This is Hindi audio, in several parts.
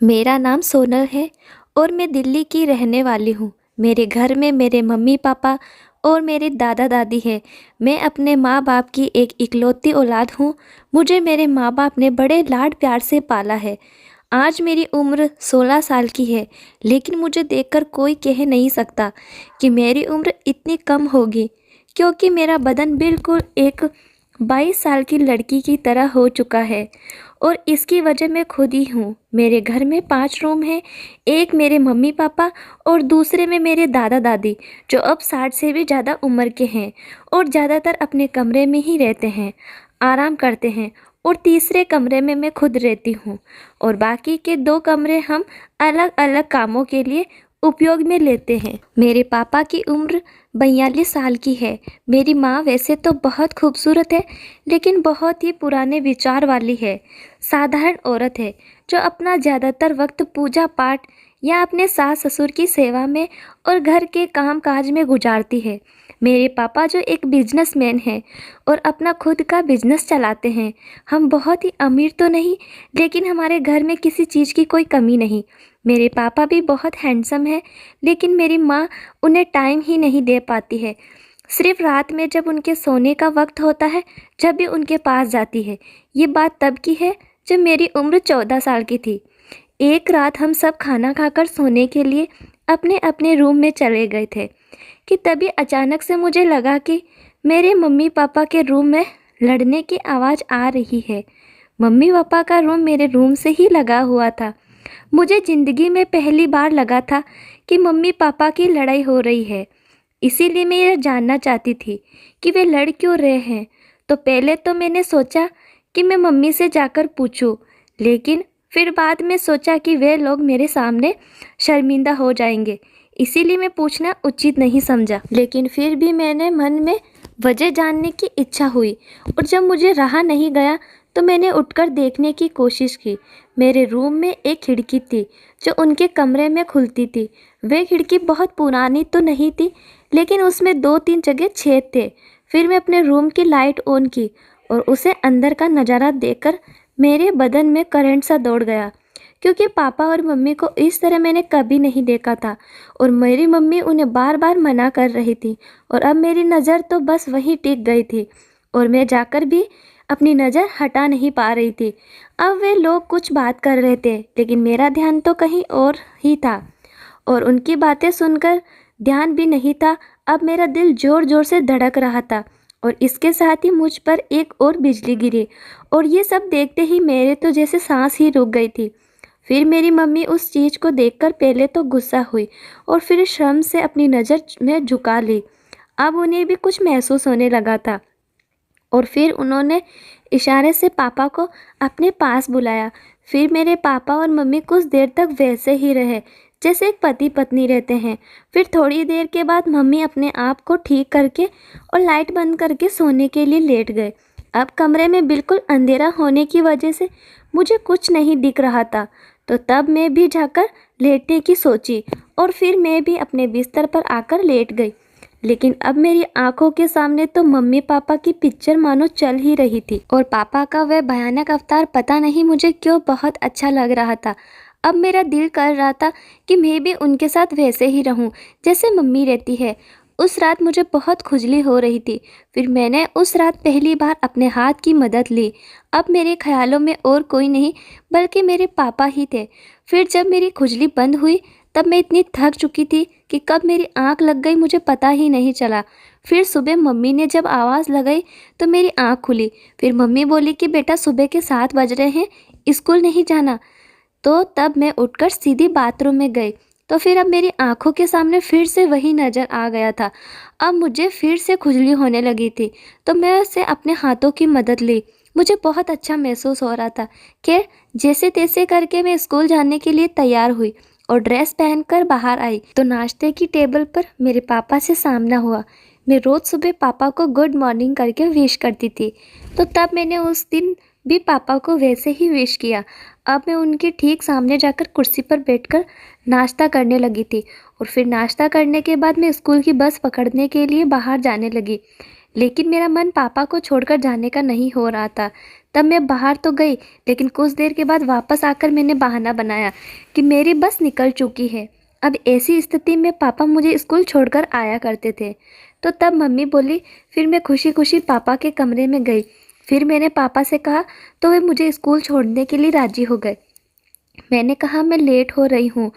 मेरा नाम सोनल है और मैं दिल्ली की रहने वाली हूँ। मेरे घर में मेरे मम्मी पापा और मेरे दादा दादी है। मैं अपने माँ बाप की एक इकलौती औलाद हूँ। मुझे मेरे माँ बाप ने बड़े लाड प्यार से पाला है। आज मेरी उम्र 16 साल की है, लेकिन मुझे देखकर कोई कह नहीं सकता कि मेरी उम्र इतनी कम होगी, क्योंकि मेरा बदन बिल्कुल एक 22 साल की लड़की की तरह हो चुका है। और इसकी वजह मैं खुद ही हूँ। मेरे घर में 5 रूम हैं, एक मेरे मम्मी पापा और दूसरे में मेरे दादा दादी, जो अब 60 से भी ज़्यादा उम्र के हैं और ज़्यादातर अपने कमरे में ही रहते हैं, आराम करते हैं। और तीसरे कमरे में मैं खुद रहती हूँ और बाकी के 2 कमरे हम अलग अलग कामों के लिए उपयोग में लेते हैं। मेरे पापा की उम्र 42 साल की है। मेरी माँ वैसे तो बहुत खूबसूरत है, लेकिन बहुत ही पुराने विचार वाली है। साधारण औरत है जो अपना ज़्यादातर वक्त पूजा पाठ या अपने सास ससुर की सेवा में और घर के काम काज में गुजारती है। मेरे पापा जो एक बिजनेसमैन हैं और अपना खुद का बिजनेस चलाते हैं। हम बहुत ही अमीर तो नहीं, लेकिन हमारे घर में किसी चीज़ की कोई कमी नहीं। मेरे पापा भी बहुत हैंडसम है, लेकिन मेरी माँ उन्हें टाइम ही नहीं दे पाती है। सिर्फ रात में जब उनके सोने का वक्त होता है, जब भी उनके पास जाती है। ये बात तब की है जब मेरी उम्र 14 साल की थी। एक रात हम सब खाना खाकर सोने के लिए अपने अपने रूम में चले गए थे कि तभी अचानक से मुझे लगा कि मेरे मम्मी पापा के रूम में लड़ने की आवाज़ आ रही है। मम्मी पापा का रूम मेरे रूम से ही लगा हुआ था। मुझे ज़िंदगी में पहली बार लगा था कि मम्मी पापा की लड़ाई हो रही है। इसीलिए मैं यह जानना चाहती थी कि वे लड़ क्यों रहे हैं। तो पहले तो मैंने सोचा कि मैं मम्मी से जाकर पूछूं, लेकिन फिर बाद में सोचा कि वे लोग मेरे सामने शर्मिंदा हो जाएंगे, इसीलिए मैं पूछना उचित नहीं समझा। लेकिन फिर भी मैंने मन में वजह जानने की इच्छा हुई और जब मुझे रहा नहीं गया तो मैंने उठकर देखने की कोशिश की। मेरे रूम में एक खिड़की थी जो उनके कमरे में खुलती थी। वह खिड़की बहुत पुरानी तो नहीं थी, लेकिन उसमें 2-3 जगह छेद थे। फिर मैं अपने रूम की लाइट ऑन की और उसे अंदर का नज़ारा देखकर मेरे बदन में करंट सा दौड़ गया, क्योंकि पापा और मम्मी को इस तरह मैंने कभी नहीं देखा था और मेरी मम्मी उन्हें बार बार मना कर रही थी। और अब मेरी नज़र तो बस वहीं टिक गई थी और मैं जाकर भी अपनी नज़र हटा नहीं पा रही थी। अब वे लोग कुछ बात कर रहे थे, लेकिन मेरा ध्यान तो कहीं और ही था और उनकी बातें सुनकर ध्यान भी नहीं था। अब मेरा दिल ज़ोर ज़ोर से धड़क रहा था और इसके साथ ही मुझ पर एक और बिजली गिरी और ये सब देखते ही मेरे तो जैसे सांस ही रुक गई थी। फिर मेरी मम्मी उस चीज़ को देखकर पहले तो गुस्सा हुई और फिर शर्म से अपनी नज़र में झुका ली। अब उन्हें भी कुछ महसूस होने लगा था और फिर उन्होंने इशारे से पापा को अपने पास बुलाया। फिर मेरे पापा और मम्मी कुछ देर तक वैसे ही रहे जैसे एक पति पत्नी रहते हैं। फिर थोड़ी देर के बाद मम्मी अपने आप को ठीक करके और लाइट बंद करके सोने के लिए लेट गए। अब कमरे में बिल्कुल अंधेरा होने की वजह से मुझे कुछ नहीं दिख रहा था, तो तब मैं भी जाकर लेटने की सोची और फिर मैं भी अपने बिस्तर पर आकर लेट गई। लेकिन अब मेरी आंखों के सामने तो मम्मी पापा की पिक्चर मानो चल ही रही थी और पापा का वह भयानक अवतार पता नहीं मुझे क्यों बहुत अच्छा लग रहा था। अब मेरा दिल कर रहा था कि मैं भी उनके साथ वैसे ही रहूं जैसे मम्मी रहती है। उस रात मुझे बहुत खुजली हो रही थी। फिर मैंने उस रात पहली बार अपने हाथ की मदद ली। अब मेरे ख्यालों में और कोई नहीं बल्कि मेरे पापा ही थे। फिर जब मेरी खुजली बंद हुई तब मैं इतनी थक चुकी थी कि कब मेरी आंख लग गई मुझे पता ही नहीं चला। फिर सुबह मम्मी ने जब आवाज़ लगाई तो मेरी आंख खुली। फिर मम्मी बोली कि बेटा सुबह के 7 बज रहे हैं, स्कूल नहीं जाना। तो तब मैं उठकर सीधी बाथरूम में गई। तो फिर अब मेरी आंखों के सामने फिर से वही नज़र आ गया था। अब मुझे फिर से खुजली होने लगी थी, तो मैं उससे अपने हाथों की मदद ली। मुझे बहुत अच्छा महसूस हो रहा था। खैर, जैसे तैसे करके मैं स्कूल जाने के लिए तैयार हुई और ड्रेस पहनकर बाहर आई तो नाश्ते की टेबल पर मेरे पापा से सामना हुआ। मैं रोज़ सुबह पापा को गुड मॉर्निंग करके विश करती थी, तो तब मैंने उस दिन भी पापा को वैसे ही विश किया। अब मैं उनके ठीक सामने जाकर कुर्सी पर बैठकर नाश्ता करने लगी थी और फिर नाश्ता करने के बाद मैं स्कूल की बस पकड़ने के लिए बाहर जाने लगी। लेकिन मेरा मन पापा को छोड़कर जाने का नहीं हो रहा था। तब मैं बाहर तो गई, लेकिन कुछ देर के बाद वापस आकर मैंने बहाना बनाया कि मेरी बस निकल चुकी है। अब ऐसी स्थिति में पापा मुझे स्कूल छोड़कर आया करते थे। तो तब मम्मी बोली। फिर मैं खुशी खुशी पापा के कमरे में गई। फिर मैंने पापा से कहा तो वे मुझे स्कूल छोड़ने के लिए राजी हो गए। मैंने कहा मैं लेट हो रही हूँ।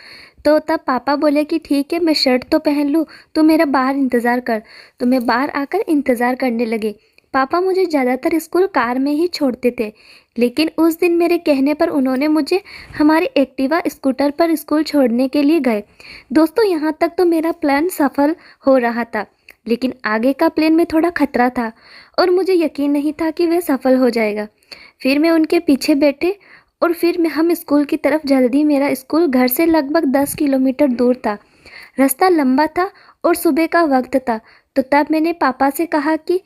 तो तब पापा बोले कि ठीक है, मैं शर्ट तो पहन लूँ, तू मेरा बाहर इंतज़ार कर। तो मैं बाहर आकर इंतज़ार करने लगी। पापा मुझे ज़्यादातर स्कूल कार में ही छोड़ते थे, लेकिन उस दिन मेरे कहने पर उन्होंने मुझे हमारी एक्टिवा स्कूटर पर स्कूल छोड़ने के लिए गए। दोस्तों, यहाँ तक तो मेरा प्लान सफल हो रहा था, लेकिन आगे का प्लान में थोड़ा खतरा था और मुझे यकीन नहीं था कि वह सफल हो जाएगा। फिर मैं उनके पीछे बैठे और फिर हम स्कूल की तरफ जल्दी। मेरा स्कूल घर से लगभग 10 किलोमीटर दूर था। रास्ता लंबा था और सुबह का वक्त था। तो तब मैंने पापा से कहा कि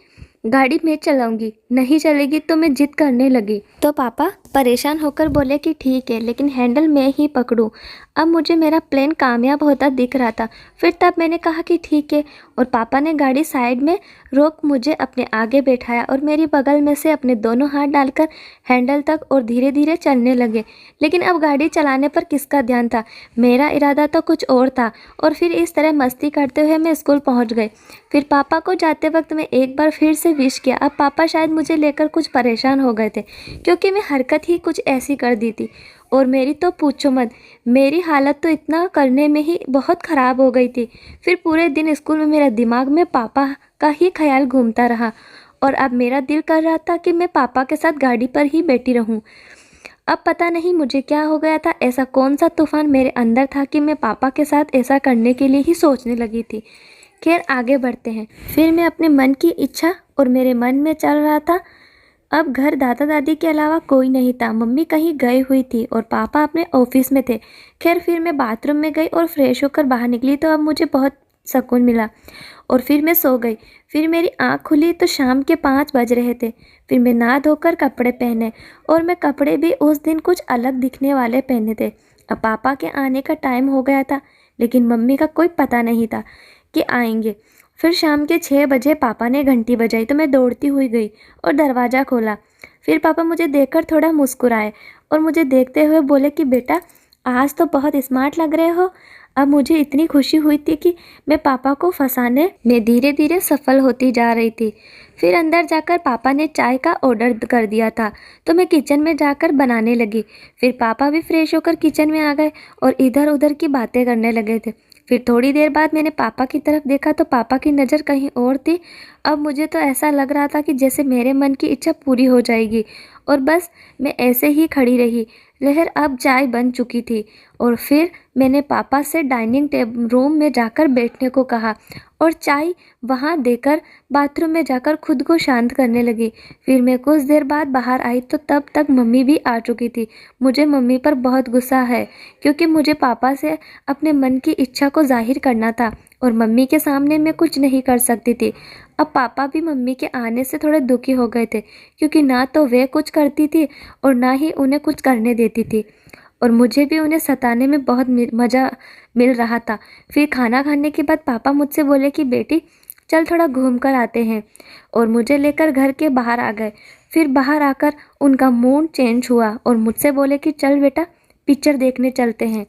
गाड़ी मैं चलाऊंगी, नहीं चलेगी तो मैं जिद करने लगी। तो पापा परेशान होकर बोले कि ठीक है, लेकिन हैंडल मैं ही पकड़ूं। अब मुझे मेरा प्लान कामयाब होता दिख रहा था। फिर तब मैंने कहा कि ठीक है, और पापा ने गाड़ी साइड में रोक मुझे अपने आगे बैठाया और मेरी बगल में से अपने दोनों हाथ डालकर हैंडल तक और धीरे धीरे चलने लगे। लेकिन अब गाड़ी चलाने पर किसका ध्यान था, मेरा इरादा तो कुछ और था। और फिर इस तरह मस्ती करते हुए मैं स्कूल पहुंच गई। फिर पापा को जाते वक्त मैं एक बार फिर से विश किया। अब पापा शायद मुझे लेकर कुछ परेशान हो गए थे, क्योंकि मैं हरकत ही कुछ ऐसी कर दी थी। और मेरी तो पूछो मत, मेरी हालत तो इतना करने में ही बहुत ख़राब हो गई थी। फिर पूरे दिन स्कूल में मेरा दिमाग में पापा का ही ख्याल घूमता रहा और अब मेरा दिल कर रहा था कि मैं पापा के साथ गाड़ी पर ही बैठी रहूं। अब पता नहीं मुझे क्या हो गया था, ऐसा कौन सा तूफान मेरे अंदर था कि मैं पापा के साथ ऐसा करने के लिए ही सोचने लगी थी। खैर, आगे बढ़ते हैं। फिर मैं अपने मन की इच्छा और मेरे मन में चल रहा था। अब घर दादा दादी के अलावा कोई नहीं था। मम्मी कहीं गई हुई थी और पापा अपने ऑफिस में थे। खैर, फिर मैं बाथरूम में गई और फ्रेश होकर बाहर निकली तो अब मुझे बहुत सुकून मिला और फिर मैं सो गई। फिर मेरी आँख खुली तो शाम के 5 बज रहे थे। फिर मैं नहा धोकर कपड़े पहने और मैं कपड़े भी उस दिन कुछ अलग दिखने वाले पहने थे। अब पापा के आने का टाइम हो गया था, लेकिन मम्मी का कोई पता नहीं था कि आएंगे। फिर शाम के 6 बजे पापा ने घंटी बजाई तो मैं दौड़ती हुई गई और दरवाज़ा खोला। फिर पापा मुझे देखकर थोड़ा मुस्कुराए और मुझे देखते हुए बोले कि बेटा, आज तो बहुत स्मार्ट लग रहे हो। अब मुझे इतनी खुशी हुई थी कि मैं पापा को फंसाने में धीरे धीरे सफल होती जा रही थी। फिर अंदर जाकर पापा ने चाय का ऑर्डर कर दिया था तो मैं किचन में जाकर बनाने लगी। फिर पापा भी फ्रेश होकर किचन में आ गए और इधर उधर की बातें करने लगे थे। फिर थोड़ी देर बाद मैंने पापा की तरफ देखा तो पापा की नज़र कहीं और थी। अब मुझे तो ऐसा लग रहा था कि जैसे मेरे मन की इच्छा पूरी हो जाएगी और बस मैं ऐसे ही खड़ी रही। लहर अब चाय बन चुकी थी और फिर मैंने पापा से डाइनिंग टेबल रूम में जाकर बैठने को कहा और चाय वहाँ देकर बाथरूम में जाकर खुद को शांत करने लगी। फिर मैं कुछ देर बाद बाहर आई तो तब तक मम्मी भी आ चुकी थी। मुझे मम्मी पर बहुत गुस्सा है, क्योंकि मुझे पापा से अपने मन की इच्छा को जाहिर करना था और मम्मी के सामने मैं कुछ नहीं कर सकती थी। अब पापा भी मम्मी के आने से थोड़े दुखी हो गए थे, क्योंकि ना तो वे कुछ करती थी और ना ही उन्हें कुछ करने देती थी और मुझे भी उन्हें सताने में बहुत मज़ा मिल रहा था। फिर खाना खाने के बाद पापा मुझसे बोले कि बेटी, चल थोड़ा घूम कर आते हैं, और मुझे लेकर घर के बाहर आ गए। फिर बाहर आकर उनका मूड चेंज हुआ और मुझसे बोले कि चल बेटा, पिक्चर देखने चलते हैं।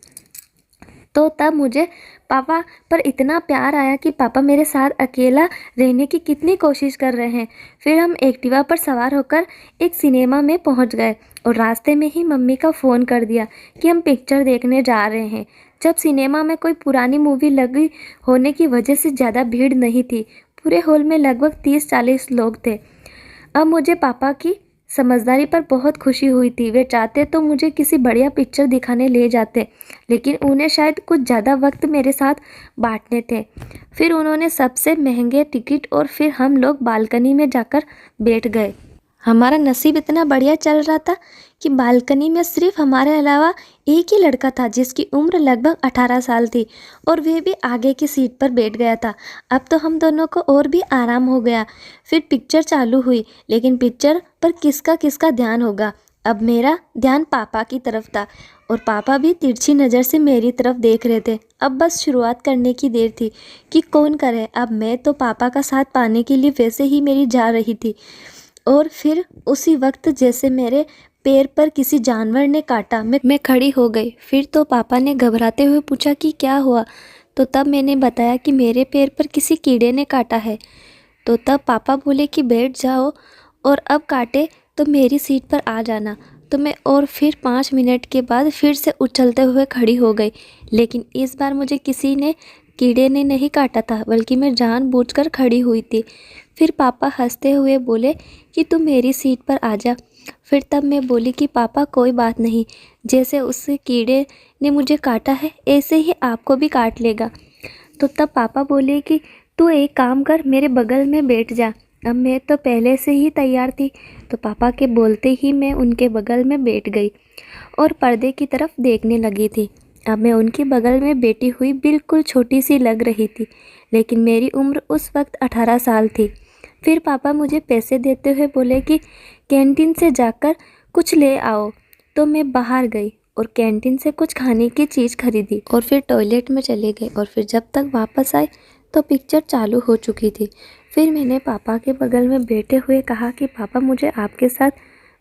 तो तब मुझे पापा पर इतना प्यार आया कि पापा मेरे साथ अकेला रहने की कितनी कोशिश कर रहे हैं। फिर हम एक्टिवा पर सवार होकर एक सिनेमा में पहुंच गए और रास्ते में ही मम्मी का फ़ोन कर दिया कि हम पिक्चर देखने जा रहे हैं। जब सिनेमा में कोई पुरानी मूवी लगी होने की वजह से ज़्यादा भीड़ नहीं थी। पूरे हॉल में लगभग 30-40 लोग थे। अब मुझे पापा की समझदारी पर बहुत खुशी हुई थी। वे चाहते तो मुझे किसी बढ़िया पिक्चर दिखाने ले जाते, लेकिन उन्हें शायद कुछ ज़्यादा वक्त मेरे साथ बांटने थे। फिर उन्होंने सबसे महंगे टिकट और फिर हम लोग बालकनी में जाकर बैठ गए। हमारा नसीब इतना बढ़िया चल रहा था कि बालकनी में सिर्फ हमारे अलावा एक ही लड़का था जिसकी उम्र लगभग 18 साल थी और वह भी आगे की सीट पर बैठ गया था। अब तो हम दोनों को और भी आराम हो गया। फिर पिक्चर चालू हुई, लेकिन पिक्चर पर किसका किसका ध्यान होगा। अब मेरा ध्यान पापा की तरफ था और पापा भी तिरछी नज़र से मेरी तरफ देख रहे थे। अब बस शुरुआत करने की देर थी कि कौन करे। अब मैं तो पापा का साथ पाने के लिए वैसे ही मेरी जा रही थी। और फिर उसी वक्त जैसे मेरे पैर पर किसी जानवर ने काटा, मैं खड़ी हो गई। फिर तो पापा ने घबराते हुए पूछा कि क्या हुआ, तो तब मैंने बताया कि मेरे पैर पर किसी कीड़े ने काटा है। तो तब पापा बोले कि बैठ जाओ और अब काटे तो मेरी सीट पर आ जाना। तो मैं और फिर 5 मिनट के बाद फिर से उछलते हुए खड़ी हो गई, लेकिन इस बार मुझे किसी ने कीड़े ने नहीं काटा था, बल्कि मैं जानबूझकर खड़ी हुई थी। फिर पापा हंसते हुए बोले कि तू मेरी सीट पर आ जा। फिर तब मैं बोली कि पापा कोई बात नहीं, जैसे उस कीड़े ने मुझे काटा है ऐसे ही आपको भी काट लेगा। तो तब पापा बोले कि तू एक काम कर, मेरे बगल में बैठ जा। अब मैं तो पहले से ही तैयार थी, तो पापा के बोलते ही मैं उनके बगल में बैठ गई और पर्दे की तरफ देखने लगी थी। अब मैं उनके बगल में बैठी हुई बिल्कुल छोटी सी लग रही थी, लेकिन मेरी उम्र उस वक्त 18 साल थी। फिर पापा मुझे पैसे देते हुए बोले कि कैंटीन से जाकर कुछ ले आओ। तो मैं बाहर गई और कैंटीन से कुछ खाने की चीज़ खरीदी और फिर टॉयलेट में चले गए। और फिर जब तक वापस आए तो पिक्चर चालू हो चुकी थी। फिर मैंने पापा के बगल में बैठे हुए कहा कि पापा मुझे आपके साथ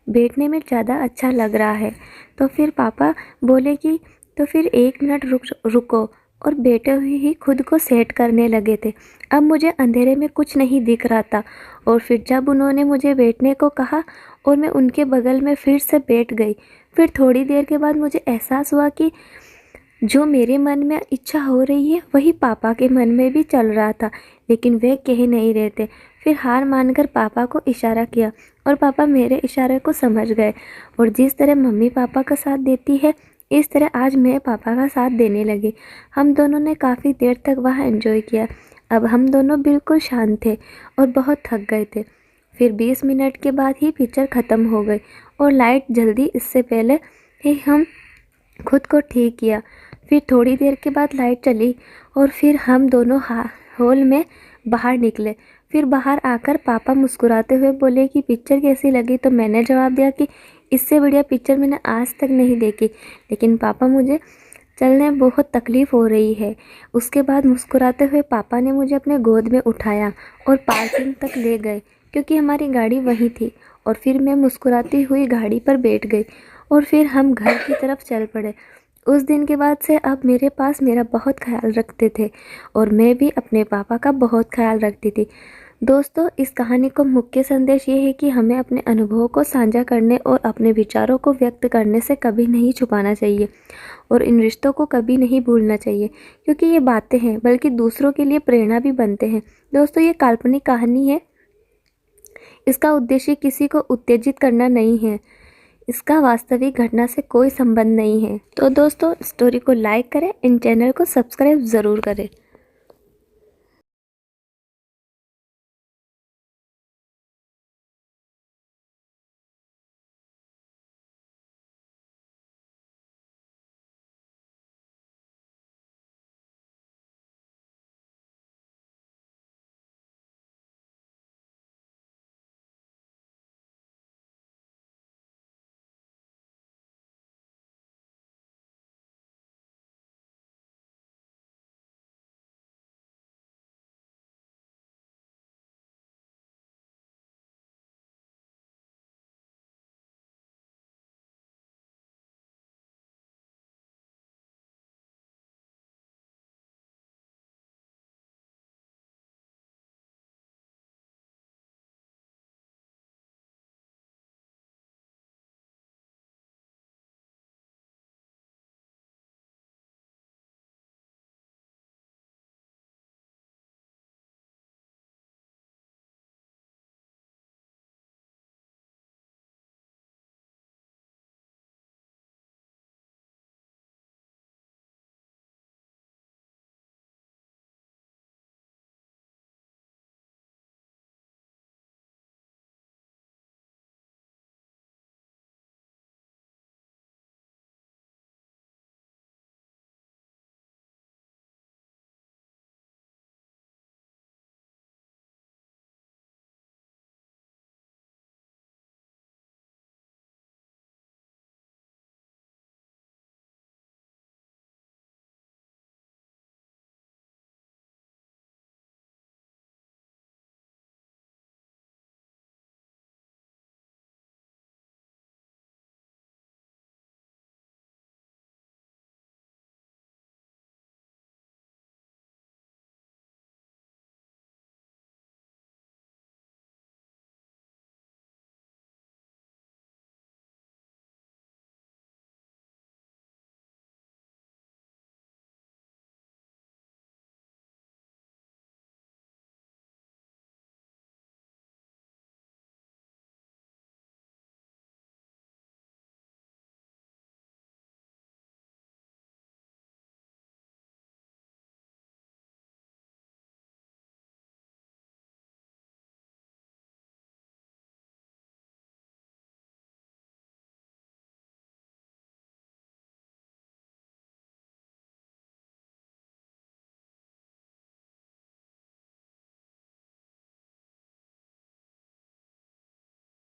बैठने में ज़्यादा अच्छा लग रहा है। तो फिर पापा बोले कि तो फिर 1 मिनट रुको, और बैठे हुए ही खुद को सेट करने लगे थे। अब मुझे अंधेरे में कुछ नहीं दिख रहा था। और फिर जब उन्होंने मुझे बैठने को कहा और मैं उनके बगल में फिर से बैठ गई, फिर थोड़ी देर के बाद मुझे एहसास हुआ कि जो मेरे मन में इच्छा हो रही है वही पापा के मन में भी चल रहा था, लेकिन वे कह नहीं रहे थे। फिर हार मानकर पापा को इशारा किया और पापा मेरे इशारे को समझ गए, और जिस तरह मम्मी पापा का साथ देती है इस तरह आज मैं पापा का साथ देने लगी। हम दोनों ने काफ़ी देर तक वहाँ एंजॉय किया। अब हम दोनों बिल्कुल शांत थे और बहुत थक गए थे। फिर 20 मिनट के बाद ही पिक्चर ख़त्म हो गई और लाइट जल्दी, इससे पहले ही हम खुद को ठीक किया। फिर थोड़ी देर के बाद लाइट चली और फिर हम दोनों हॉल में बाहर निकले। फिर बाहर आकर पापा मुस्कुराते हुए बोले कि पिक्चर कैसी लगी। तो मैंने जवाब दिया कि इससे बढ़िया पिक्चर मैंने आज तक नहीं देखी, लेकिन पापा मुझे चलने में बहुत तकलीफ़ हो रही है। उसके बाद मुस्कुराते हुए पापा ने मुझे अपने गोद में उठाया और पार्किंग तक ले गए, क्योंकि हमारी गाड़ी वहीं थी। और फिर मैं मुस्कुराती हुई गाड़ी पर बैठ गई और फिर हम घर की तरफ चल पड़े। उस दिन के बाद से अब मेरे पास मेरा बहुत ख्याल रखते थे और मैं भी अपने पापा का बहुत ख्याल रखती थी। दोस्तों, इस कहानी का मुख्य संदेश ये है कि हमें अपने अनुभवों को साझा करने और अपने विचारों को व्यक्त करने से कभी नहीं छुपाना चाहिए और इन रिश्तों को कभी नहीं भूलना चाहिए, क्योंकि ये बातें हैं बल्कि दूसरों के लिए प्रेरणा भी बनते हैं। दोस्तों, ये काल्पनिक कहानी है, इसका उद्देश्य किसी को उत्तेजित करना नहीं है, इसका वास्तविक घटना से कोई संबंध नहीं है। तो दोस्तों, स्टोरी को लाइक करें, इन चैनल को सब्सक्राइब ज़रूर करें।